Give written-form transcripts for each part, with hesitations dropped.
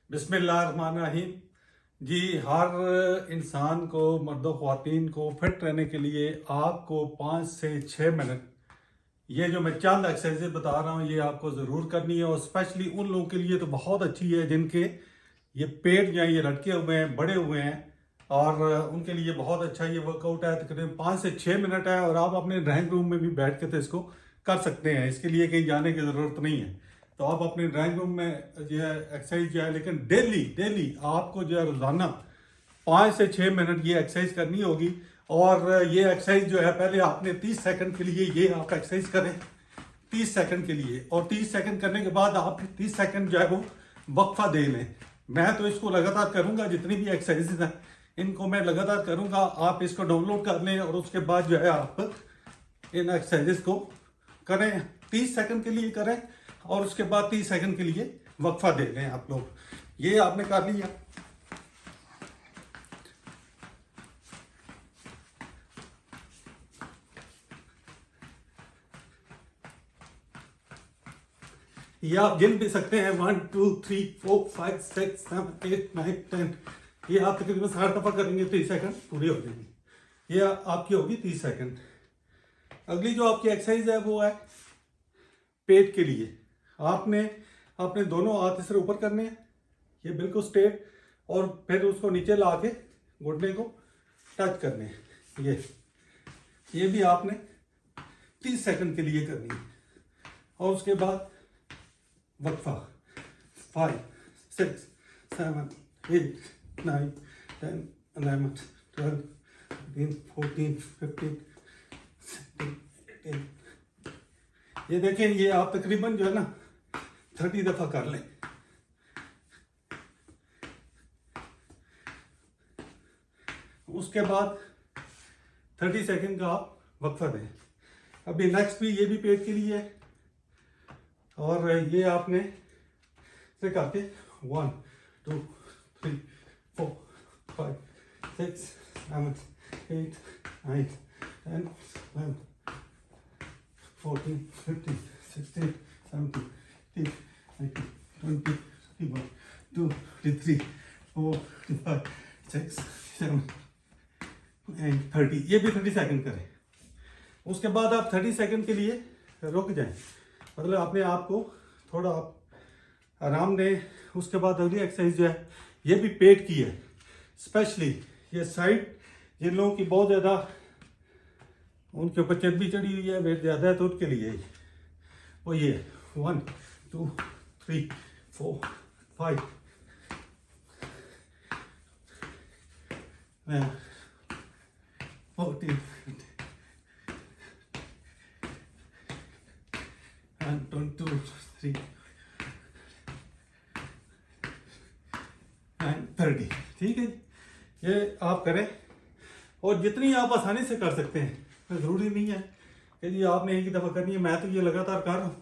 बिस्मिल्लाहिर्रहमानिर्रहीम। जी, हर इंसान को, मर्दों ख्वातीन को फिट रहने के लिए आपको 5 से 6 मिनट ये जो मैं चंद एक्सरसाइज बता रहा हूँ ये आपको ज़रूर करनी है। और स्पेशली उन लोगों के लिए तो बहुत अच्छी है जिनके ये पेट जो है ये लटके हुए हैं, बड़े हुए हैं, और उनके लिए बहुत अच्छा ये वर्कआउट है। तकरीबन 5 से 6 मिनट है और आप अपने ड्राइंग रूम में भी बैठ के तो इसको कर सकते हैं। इसके लिए कहीं जाने की ज़रूरत नहीं है। तो आप अपने ड्राइंग रूम में जो है एक्सरसाइज जो है, लेकिन डेली डेली आपको जो है रोज़ाना 5 से 6 मिनट ये एक्सरसाइज करनी होगी। और ये एक्सरसाइज जो है पहले आपने 30 सेकंड के लिए ये आप एक्सरसाइज करें, 30 सेकंड के लिए। और 30 सेकंड करने के बाद आप 30 सेकंड जो है वो वक्फा दे लें। मैं तो इसको लगातार करूंगा, जितनी भी एक्सरसाइजेज हैं इनको मैं लगातार करूंगा। आप इसको डाउनलोड कर लें और उसके बाद जो है आप इन एक्सरसाइजेस को करें, 30 सेकंड के लिए करें और उसके बाद 30 सेकंड के लिए वक्फा दे लें आप लोग। ये आपने कर लिया। ये आप गिन भी सकते हैं, 1 2 3 4 5 6 7 8 9 10। ये आप तकरीबन 60 दफा करेंगे, 30 सेकंड पूरी हो जाएंगी। ये आपकी होगी 30 सेकंड। अगली जो आपकी एक्सरसाइज है वो है पेट के लिए। आपने अपने दोनों हाथ इस तरह ऊपर करने हैं, ये बिल्कुल स्ट्रेट, और फिर उसको नीचे ला के घुटने को टच करने हैं। ये भी आपने 30 सेकंड के लिए करनी है। और उसके बाद वक्फा 5 6 7 8 9 10 11 12 13 14 15 16 18। ये देखें, ये आप तकरीबन जो है ना 30 दफा कर लें। उसके बाद 30 सेकंड का आप वक्फा दें। अभी नेक्स्ट भी ये भी पेट के लिए है। और ये आपने से करके 1 2 3 4 5 6 7 8 9 10 11 14 15 16 17 18 19 20 21 22 23 24 25 6 7 8 30। ये भी 30 सेकंड करें। उसके बाद आप 30 सेकंड के लिए रुक जाएं, मतलब अपने आप को थोड़ा आप आराम दें। उसके बाद अगली एक्सरसाइज जो है ये भी पेट की है। स्पेशली ये साइड जिन लोगों की बहुत ज़्यादा उनके ऊपर चर्बी चढ़ी हुई है, वेट ज़्यादा है, तो उनके लिए वो ये 1 2 3 4 5 14 and 2 3 and 30। ठीक है, ये आप करें और जितनी आप आसानी से कर सकते हैं। ज़रूरी नहीं है कि जी आपने एक ही दफ़ा करनी है। मैं तो ये लगातार कर रहा हूँ,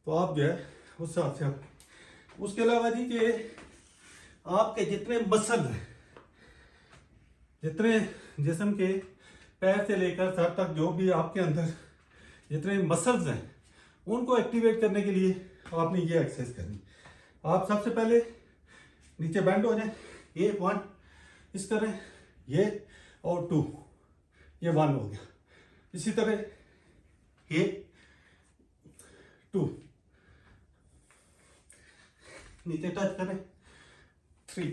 तो आप जो है उस हिसाब से आप। उसके अलावा जी कि आपके जितने मसल हैं, जितने जिस्म के पैर से लेकर सर तक जो भी आपके अंदर जितने मसल्स हैं उनको एक्टिवेट करने के लिए आपने ये एक्सरसाइज करनी। आप सबसे पहले नीचे बैंड हो जाए, ये 1 इस तरह, ये और 2, ये 1 हो गया। इसी तरह ये 2 नीचे टच करें, 3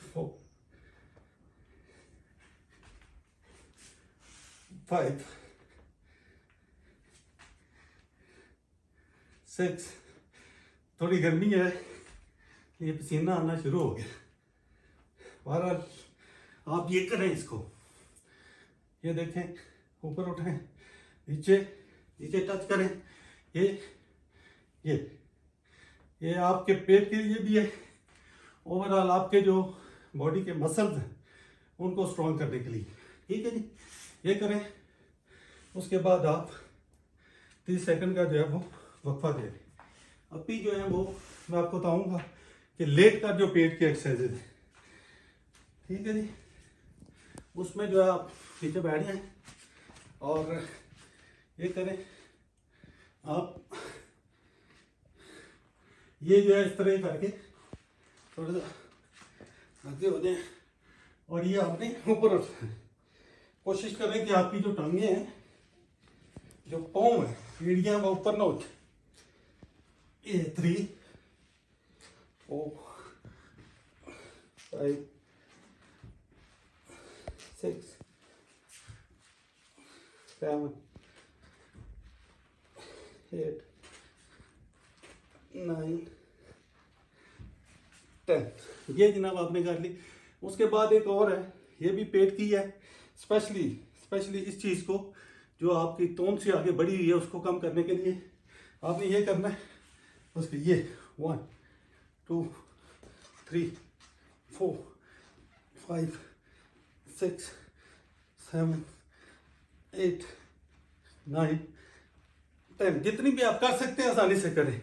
4 5 6। थोड़ी गर्मी है, ये पसीना आना शुरू हो गया। बहरहाल आप ये करें इसको, ये देखें, ऊपर उठाएं, नीचे नीचे टच करें। ये ये आपके पेट के लिए भी है, ओवरऑल आपके जो बॉडी के मसल्स हैं उनको स्ट्रॉन्ग करने के लिए। ठीक है जी, ये करें। उसके बाद आप 30 सेकंड का जो है वो वक्फा दे दें। अभी जो है वो मैं आपको बताऊंगा कि लेट कर जो पेट की एक्सरसाइजेज है। ठीक है जी, उसमें जो है आप नीचे बैठ जाएं और ये करें। आप ये जो है इस तरह करके थोड़ा सा आगे हो जाए और ये आपने ऊपर उठाना है। कोशिश करें कि आपकी जो टांगे हैं, जो पाँव है, एड़ियाँ वो ऊपर ना उठे। ये 3 4 5 6 7 8 9 10। ये जनाब आपने कर ली। उसके बाद एक और है, ये भी पेट की है, स्पेशली इस चीज़ को जो आपकी तोंद से आगे बढ़ी हुई है उसको कम करने के लिए आपने ये करना है। उसके ये 1 2 3 4 5 6 7 8 9 10, जितनी भी आप कर सकते हैं आसानी से करें।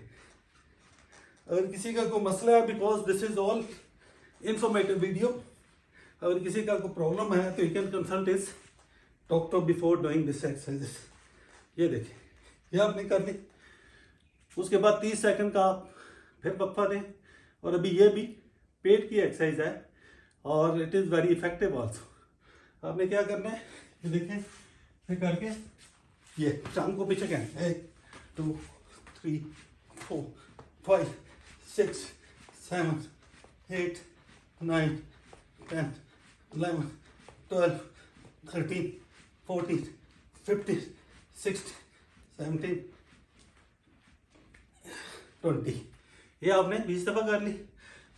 अगर किसी का कोई मसला है, because this is all informative video, अगर किसी का कोई प्रॉब्लम है तो you can consult is doctor before doing this exercises. ये देखिए, ये आपने कर ली। उसके बाद 30 सेकंड का आप फिर वक्फा दें। और अभी ये भी पेट की एक्सरसाइज है और it is very effective also. आपने क्या करना है, ये देखें, फिर करके ये टांग को पीछे कहें, 1 2 3 4 5 6 7 8 9 10 11 12 13 14 15 16 17 20। ये आपने 20 दफ़ा कर ली।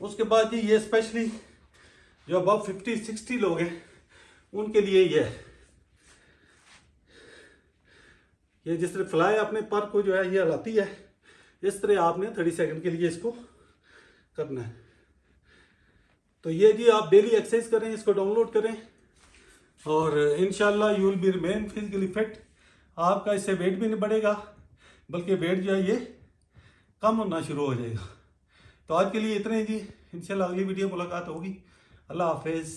उसके बाद जी ये स्पेशली जो अबाउट 50-60 लोग हैं उनके लिए ये है। ये जिस तरह फ्लाई अपने पर को जो है ये हलाती है, इस तरह आपने 30 सेकंड के लिए इसको करना है। तो ये जी आप डेली एक्सरसाइज करें, इसको डाउनलोड करें और इंशाल्लाह you will be remain physically fit. आपका इससे वेट भी नहीं बढ़ेगा, बल्कि वेट जो है ये कम होना शुरू हो जाएगा। तो आज के लिए इतने ही जी, इंशाल्लाह अगली वीडियो मुलाकात होगी। अल्लाह हाफिज़।